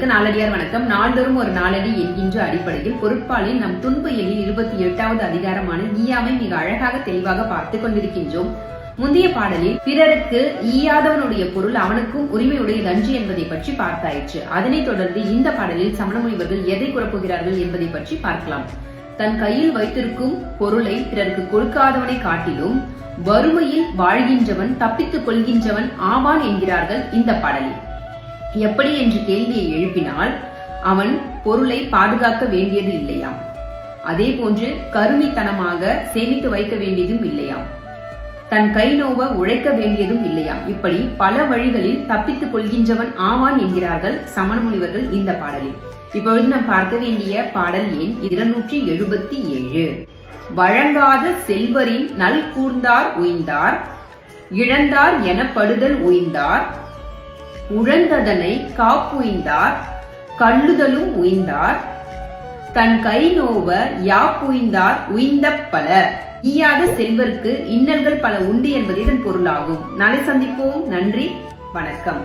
நண்பர்களுக்கு நாளடியார் வணக்கம். நாள்தோறும் ஒரு நாளடி என்கின்ற அடிப்படையில் பொருட்பாலில் நம் துன்ப எண்ணில் 28வது அதிகாரமான ஈயாமை மிக அழகாக தெளிவாக பார்த்துக் கொண்டிருக்கின்றோம். முந்தைய பாடலில் பிறருக்கு ஈயாதவனுடைய பொருள் அவனுக்கும் உரிமையுடையது அன்று என்பதை பற்றி பார்த்தாயிற்று. அதனைத் தொடர்ந்து இந்த பாடலில் சமண முனிவர்கள் எதை கூறப்போகிறார்கள் என்பதை பற்றி பார்க்கலாம். தன் கையில் வைத்திருக்கும் பொருளை பிறருக்கு கொடுக்காதவனை காட்டிலும் வறுமையில் வாழ்கின்றவன் தப்பித்துக் கொள்கின்றவன் ஆவான் என்கிறார்கள் இந்த பாடலில். எப்படி என்று கேள்வியை எழுப்பினால் அவன் பொருளை பாதுகாக்க வேண்டியது இல்லையாம். அதே போன்று கருமித்தனமாக சேமித்து வைக்க வேண்டியதும் இல்லையாம். தன் கை நோவ உழைக்க வேண்டியதும் இல்லையாம். இப்படி பல வழிகளில் தப்பித்துக் கொள்கின்றவன் ஆவான் என்கிறார்கள் சமண முனிவர்கள் இந்த பாடலில். இப்பொழுது நாம் பார்க்க வேண்டிய பாடல் எண் 277. வழங்காத செல்வரின் நல் கூர்ந்தார் உய்ந்தார், இழந்தார் எனப்படுதல் உய்ந்தார், உழந்ததனை காப்புய்ந்தார், கல்லுதலும் உய்ந்தார், தன் கை நோவ யாப்புய்ந்தார் உய்ந்த பல. ஈயாத செல்வருக்கு இன்னல்கள் பல உண்டு என்பது இதன் பொருளாகும். நாளை சந்திப்போம். நன்றி, வணக்கம்.